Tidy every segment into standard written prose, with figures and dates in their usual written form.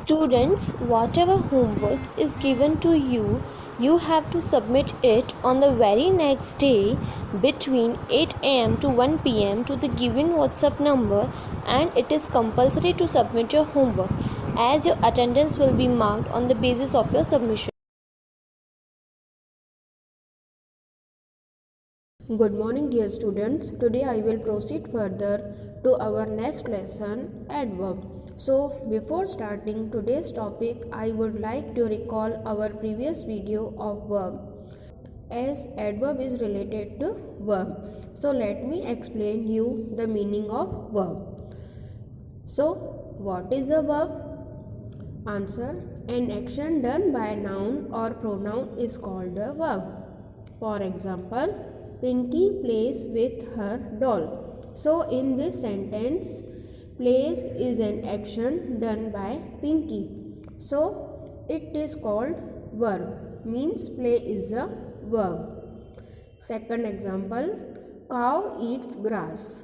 Students, whatever homework is given to you, you have to submit it on the very next day between 8 am to 1 pm to the given WhatsApp number, and it is compulsory to submit your homework as your attendance will be marked on the basis of your submission. Good morning, dear students. Today I will proceed further to our next lesson, adverb. So, before starting today's topic, I would like to recall our previous video of verb, as adverb is related to verb. So, let me explain you the meaning of verb. So, what is a verb? Answer: an action done by a noun or pronoun is called a verb. For example, Pinky plays with her doll. So in this sentence, plays is an action done by Pinky. So it is called verb, means play is a verb. Second example, cow eats grass.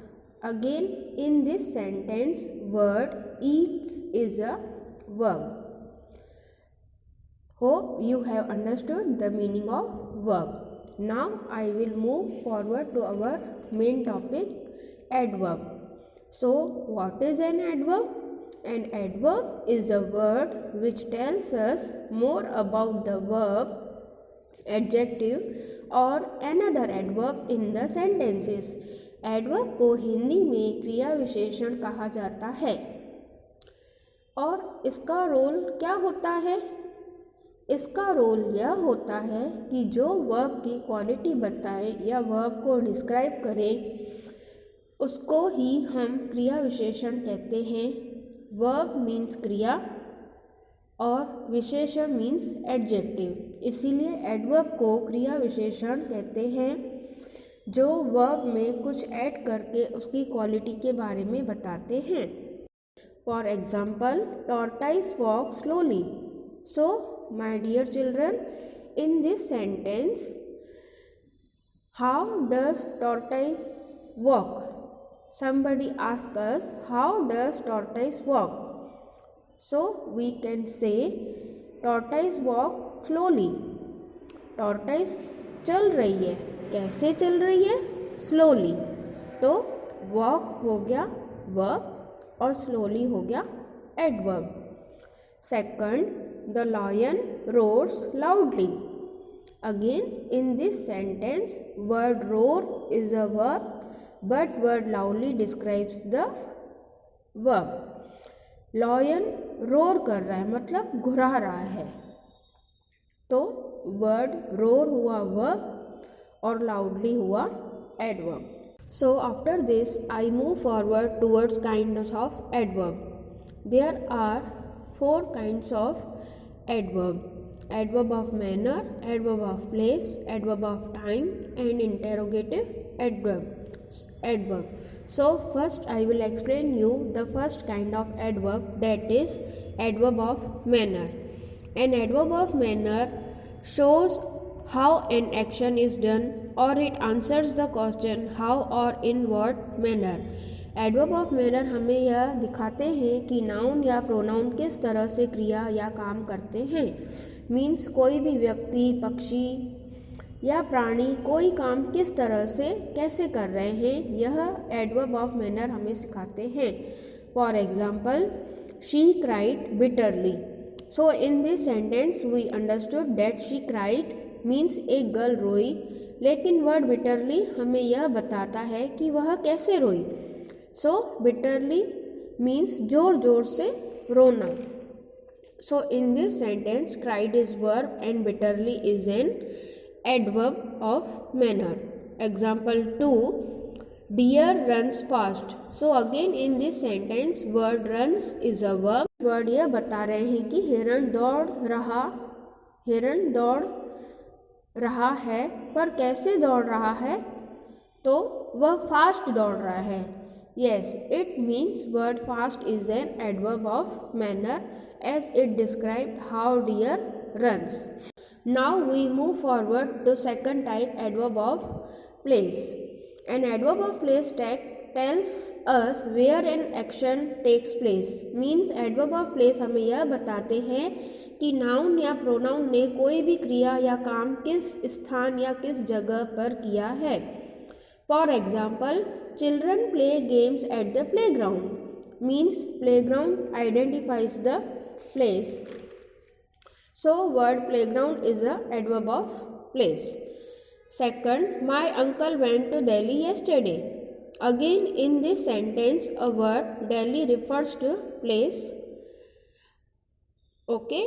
Again in this sentence, word eats is a verb. Hope you have understood the meaning of verb. Now I will move forward to our main topic, adverb. So what is an adverb? An adverb is a word which tells us more about the verb, adjective or another adverb in the sentences. Adverb को हिंदी में क्रिया विशेषण कहा जाता है और इसका role क्या होता है? इसका रोल यह होता है कि जो वर्ब की क्वालिटी बताए या वर्ब को डिस्क्राइब करें उसको ही हम क्रिया विशेषण कहते हैं। वर्ब मीन्स क्रिया और विशेषण मीन्स एडजेक्टिव, इसीलिए एडवर्ब को क्रिया विशेषण कहते हैं जो वर्ब में कुछ ऐड करके उसकी क्वालिटी के बारे में बताते हैं। For example, tortoise walk slowly. So my dear children, in this sentence, how does tortoise walk? Somebody asks us, how does tortoise walk? So we can say tortoise walk slowly. tortoise चल रही है. कैसे चल रही है? slowly. तो walk हो गया verb और slowly हो गया adverb. Second, the lion roars loudly. Again in this sentence, word roar is a verb but word loudly describes the verb. Lion roar कर रहा है मतलब घुरा रहा है, तो word roar हुआ verb और loudly हुआ adverb. So after this I move forward towards kinds of adverb. There are 4 kinds of adverb: adverb of manner, adverb of place, adverb of time and interrogative adverb. So first I will explain you the first kind of adverb, that is adverb of manner. An adverb of manner shows how an action is done or it answers the question how or in what manner. Adverb of manner हमें यह दिखाते हैं कि noun या pronoun किस तरह से क्रिया या काम करते हैं। मीन्स कोई भी व्यक्ति, पक्षी या प्राणी कोई काम किस तरह से कैसे कर रहे हैं, यह एडवर्ब ऑफ मैनर हमें सिखाते हैं। For example, she cried bitterly. So in this sentence we understood that she cried means एक गर्ल रोई, लेकिन वर्ड बिटरली हमें यह बताता है कि वह कैसे रोई. So bitterly means जोर जोर से रोना. So in this sentence, cried is verb and bitterly is an adverb of manner. Example 2, deer runs fast. So again in this sentence, word runs is a verb. Word यह बता रहे हैं कि हिरण दौड़ रहा है, पर कैसे दौड़ रहा है? तो वह फास्ट दौड़ रहा है. Yes, it means word fast is an adverb of manner as it describes how deer runs. Now we move forward to second type, adverb of place. An adverb of place tells us where an action takes place. Means adverb of place हमें यह बताते हैं कि noun या pronoun ने कोई भी क्रिया या काम किस स्थान या किस जगह पर किया है. For example, children play games at the playground. Means playground identifies the place. So word playground is a adverb of place. Second, my uncle went to Delhi yesterday. Again in this sentence a word Delhi refers to place. Okay.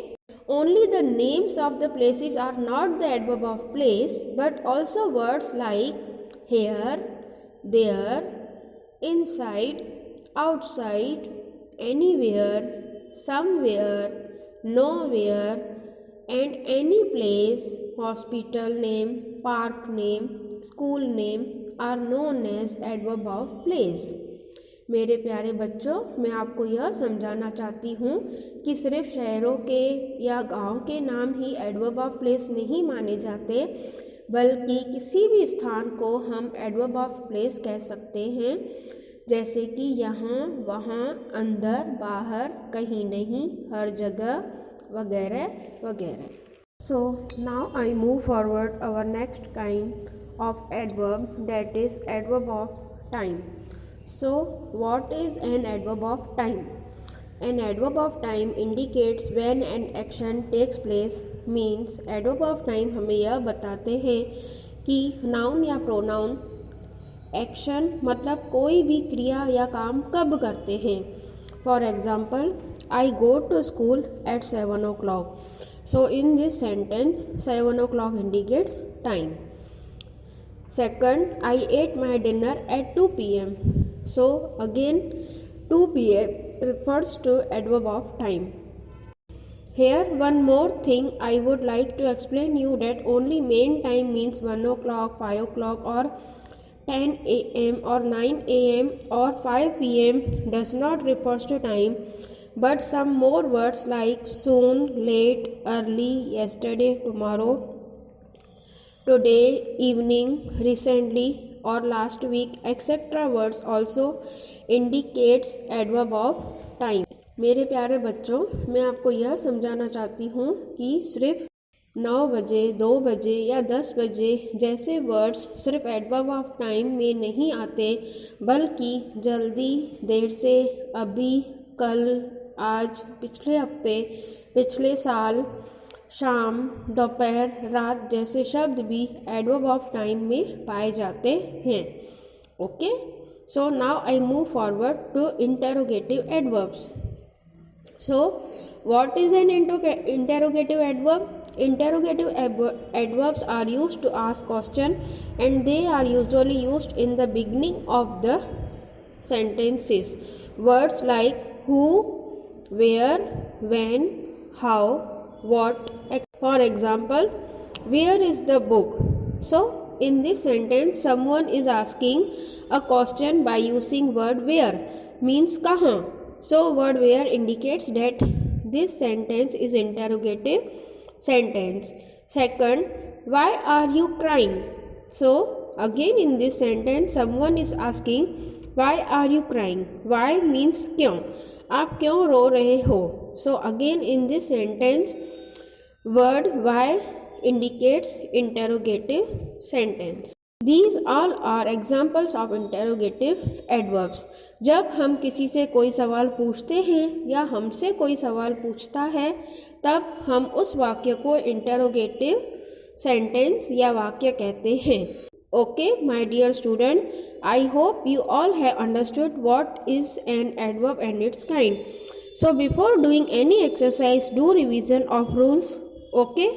Only the names of the places are not the adverb of place, but also words like here, there, inside, outside, anywhere, somewhere, nowhere, and any place, hospital name, park name, school name are known as adverb of place. मेरे प्यारे बच्चों, मैं आपको यह समझाना चाहती हूँ कि सिर्फ शहरों के या गांव के नाम ही एडवर्ब ऑफ प्लेस नहीं माने जाते, बल्कि किसी भी स्थान को हम एडवर्ब ऑफ प्लेस कह सकते हैं, जैसे कि यहाँ, वहाँ, अंदर, बाहर, कहीं नहीं, हर जगह, वगैरह वगैरह. So now I move forward our next kind of adverb, that is adverb of time. So what is an adverb of time? An adverb of time indicates when an action takes place. Means adverb of time हमें यह बताते हैं कि noun या pronoun action मतलब कोई भी क्रिया या काम कब करते हैं. For example, I go to school at 7 o'clock. So in this sentence 7 o'clock indicates time. Second, I ate my dinner at 2 PM. So again 2 PM refers to adverb of time. Here one more thing I would like to explain you that only main time means 1 o'clock, 5 o'clock or 10 AM or 9 AM or 5 PM does not refers to time, but some more words like soon, late, early, yesterday, tomorrow, today, evening, recently or last week etc. words also indicates adverb of time. मेरे प्यारे बच्चों, मैं आपको यह समझाना चाहती हूँ कि सिर्फ 9 बजे, 2 बजे या 10 बजे जैसे वर्ड्स सिर्फ एडवर्ब ऑफ टाइम में नहीं आते, बल्कि जल्दी, देर से, अभी, कल, आज, पिछले हफ्ते, पिछले साल, शाम, दोपहर, रात जैसे शब्द भी एडवर्ब ऑफ टाइम में पाए जाते हैं. Okay. So now I move forward to interrogative adverbs. So, what is an interrogative adverb? Interrogative adverbs are used to ask question, and they are usually used in the beginning of the sentences. Words like who, where, when, how, what. For example, where is the book? So, in this sentence, someone is asking a question by using word where, means kahan. So word where indicates that this sentence is interrogative sentence. Second, why are you crying? So again in this sentence someone is asking why are you crying? Why means क्यों, आप क्यों रो रहे हो. So again in this sentence word why indicates interrogative sentence. These all are examples of interrogative adverbs. जब हम किसी से कोई सवाल पूछते हैं या हमसे कोई सवाल पूछता है, तब हम उस वाक्य को interrogative sentence या वाक्य कहते हैं. Okay, my dear student, I hope you all have understood what is an adverb and its kind. So before doing any exercise, do revision of rules. Okay.